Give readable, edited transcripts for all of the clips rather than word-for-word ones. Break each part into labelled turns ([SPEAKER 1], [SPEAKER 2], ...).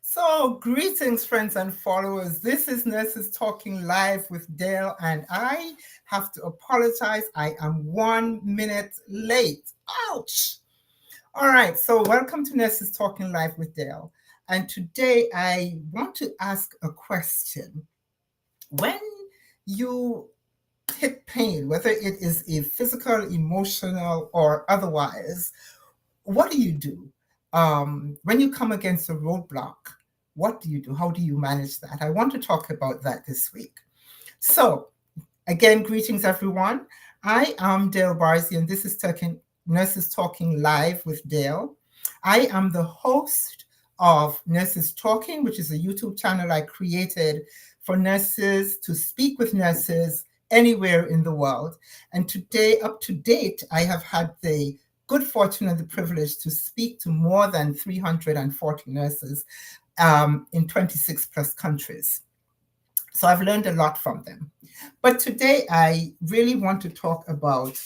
[SPEAKER 1] So, greetings, friends and followers. This is Nurses Talking Live with Dale, and I have to apologize. I am 1 minute late. Ouch. All right. So, welcome to Nurses Talking Live with Dale. And today I want to ask a question. When you hit pain, whether it is a physical, emotional, or otherwise, what do you do? When you come against a roadblock, what do you do? How do you manage that? I want to talk about that this week. So, again, greetings, everyone. I am Dale Barzi, and this is Nurses Talking Live with Dale. I am the host of Nurses Talking, which is a YouTube channel I created for nurses to speak with nurses anywhere in the world. And today, up to date, I have had the good fortune and the privilege to speak to more than 340 nurses in 26 plus countries. So I've learned a lot from them. But today I really want to talk about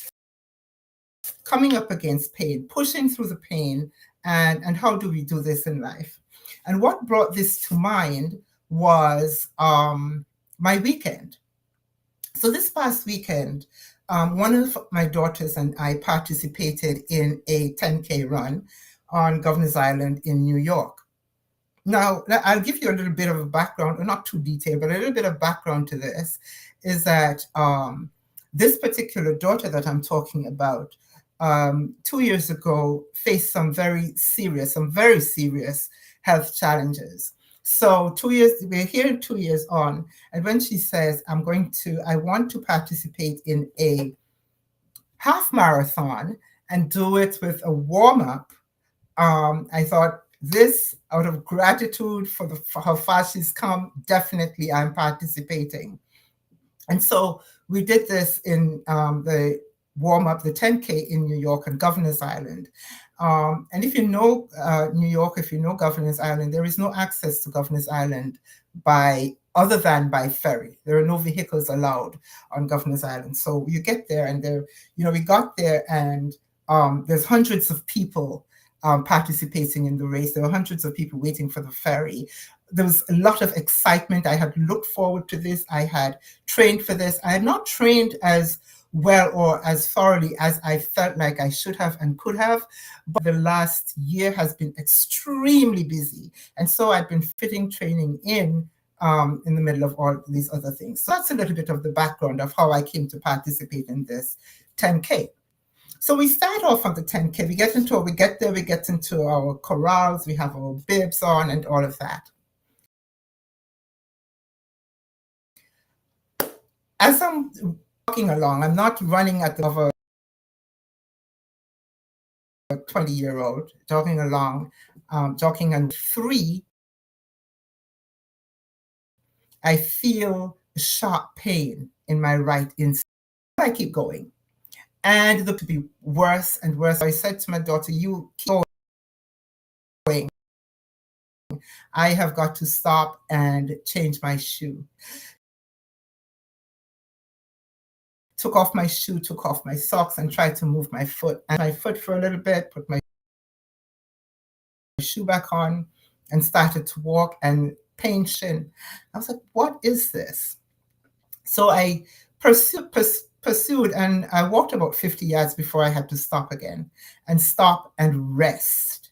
[SPEAKER 1] coming up against pain, pushing through the pain, and how do we do this in life? And what brought this to mind was my weekend. So this past weekend, one of my daughters and I participated in a 10K run on Governor's Island in New York. Now, I'll give you a little bit of a background, or not too detailed, but a little bit of background to this, is that this particular daughter that I'm talking about 2 years ago faced some very serious health challenges. So we're here 2 years on, and when she says, I want to participate in a half marathon and do it with a warm-up, I thought, this, out of gratitude for how far she's come, definitely I'm participating. And so we did this in the warm-up, the 10K in New York on Governor's Island. And if you know New York, if you know Governor's Island, there is no access to Governor's Island other than by ferry. There are no vehicles allowed on Governor's Island. So you get there, and we got there, and there's hundreds of people participating in the race. There were hundreds of people waiting for the ferry. There was a lot of excitement. I had looked forward to this. I had trained for this. I had not trained as well or as thoroughly as I felt like I should have and could have, but the last year has been extremely busy. And so I've been fitting training in the middle of all these other things. So that's a little bit of the background of how I came to participate in this 10K. So we start off on the 10K. We get into our corrals, we have our bibs on and all of that. As I'm walking along, I'm not running at the of a 20-year-old, jogging along, jogging on 3, I feel a sharp pain in my right inside. I keep going. And it looked to be worse and worse. I said to my daughter, you keep going. I have got to stop and change my shoe. Took off my shoe, took off my socks, and tried to move my foot. And my foot for a little bit, put my shoe back on, and started to walk, and pain shin. I was like, what is this? So I pursued, and I walked about 50 yards before I had to stop again, and stop and rest.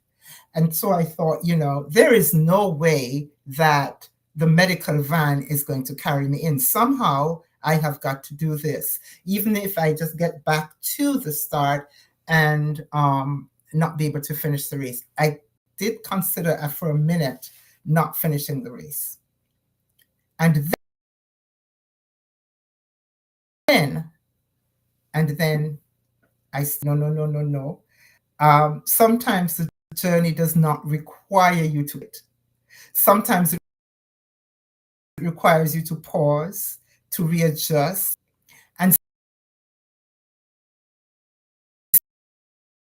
[SPEAKER 1] And so I thought, there is no way that the medical van is going to carry me in. Somehow I have got to do this, even if I just get back to the start and not be able to finish the race. I did consider for a minute not finishing the race. And then I said, no. Sometimes the journey does not require you to it. Sometimes it requires you to pause, to readjust. And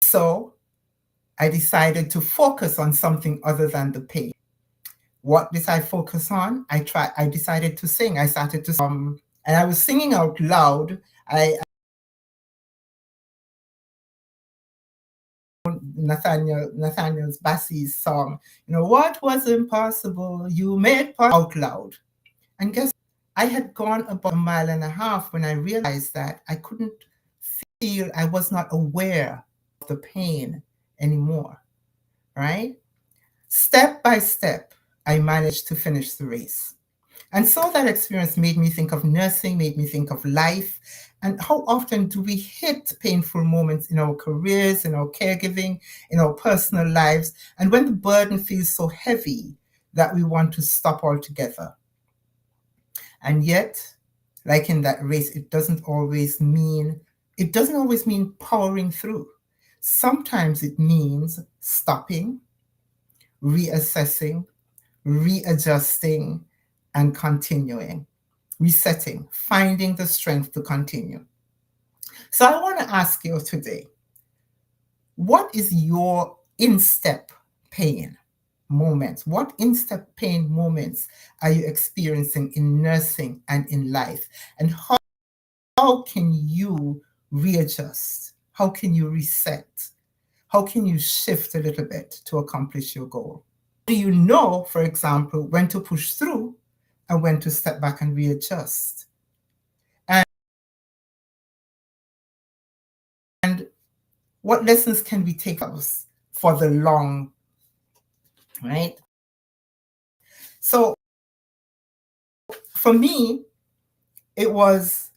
[SPEAKER 1] so I decided to focus on something other than the pain. What did I focus on? I decided to sing. I started to and I was singing out loud. Nathaniel's Bassey's song, what was impossible, you made out loud. And guess I had gone about a mile and a half when I realized that I couldn't feel, I was not aware of the pain anymore, right? Step by step, I managed to finish the race. And so that experience made me think of nursing, made me think of life, and how often do we hit painful moments in our careers, in our caregiving, in our personal lives, and when the burden feels so heavy that we want to stop altogether. And yet, like in that race, it doesn't always mean powering through. Sometimes it means stopping, reassessing, readjusting, and continuing, resetting, finding the strength to continue. So I want to ask you today, what is your in-step pain moments? What in-step pain moments are you experiencing in nursing and in life? And how can you readjust? How can you reset? How can you shift a little bit to accomplish your goal? Do you know, for example, when to push through and when to step back and readjust? And what lessons can we take us for the long, right? So for me, it was,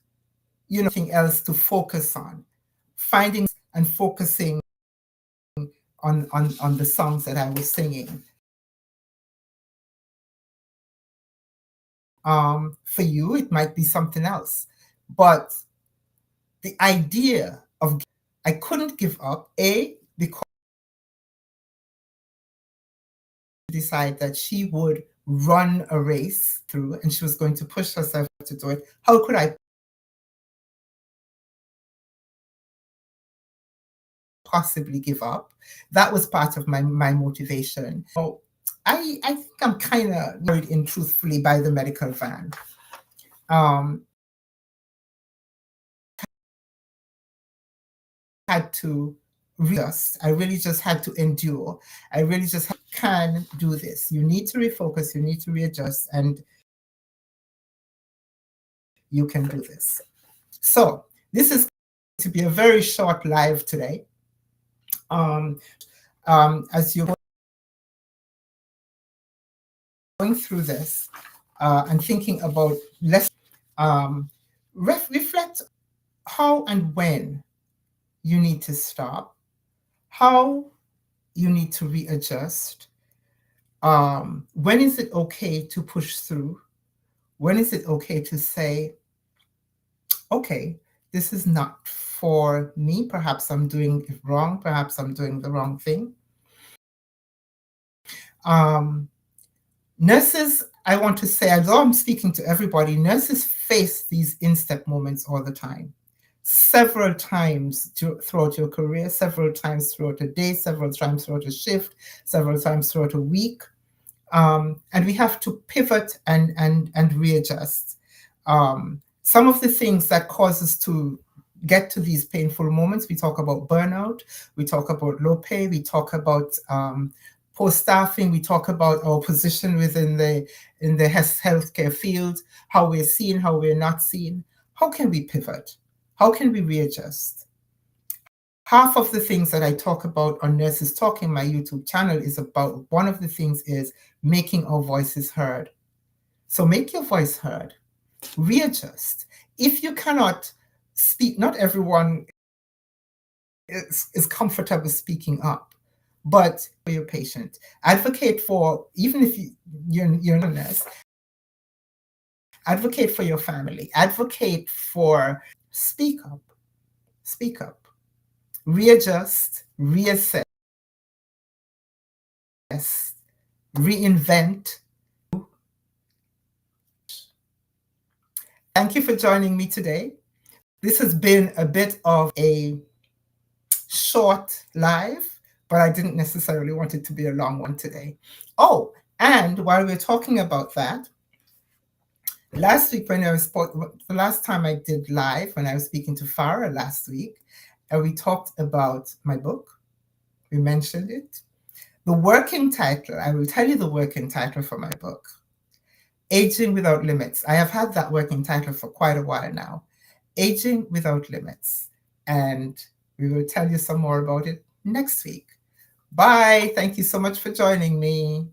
[SPEAKER 1] nothing else to focus on, finding and focusing on the songs that I was singing. For you, it might be something else. But the idea of, I couldn't give up, because she decided that she would run a race through and she was going to push herself to do it. How could I possibly give up? That was part of my motivation. So I think I'm kind of carried in truthfully by the medical van. Had to readjust. I really just had to endure. I really just can do this. You need to refocus, you need to readjust, and you can do this. So this is going to be a very short live today. As you're going through this and thinking about reflect how and when you need to stop, how you need to readjust. When is it okay to push through? When is it okay to say, okay, this is not for me. Perhaps I'm doing it wrong. Perhaps I'm doing the wrong thing. Nurses, I want to say, although I'm speaking to everybody, nurses face these in-step moments all the time. Several times throughout your career, several times throughout a day, several times throughout a shift, several times throughout a week. And we have to pivot and readjust. Some of the things that cause us to get to these painful moments, we talk about burnout, we talk about low pay, we talk about poor staffing, we talk about our position within the healthcare field, how we're seen, how we're not seen. How can we pivot? How can we readjust? Half of the things that I talk about on Nurses Talking, my YouTube channel, is about, one of the things is making our voices heard. So make your voice heard, readjust. If you cannot speak, not everyone is comfortable speaking up, but for your patient, advocate for, even if you're a nurse, advocate for your family, advocate for, speak up, readjust, reassess, reinvent. Thank you for joining me today. This has been a bit of a short live, but I didn't necessarily want it to be a long one today. Oh, and while we're talking about that, last week when the last time I did live, when I was speaking to Farah last week, and we talked about my book. We mentioned it. The working title, I will tell you the working title for my book, Aging Without Limits. I have had that working title for quite a while now. Aging Without Limits. And we will tell you some more about it next week. Bye. Thank you so much for joining me.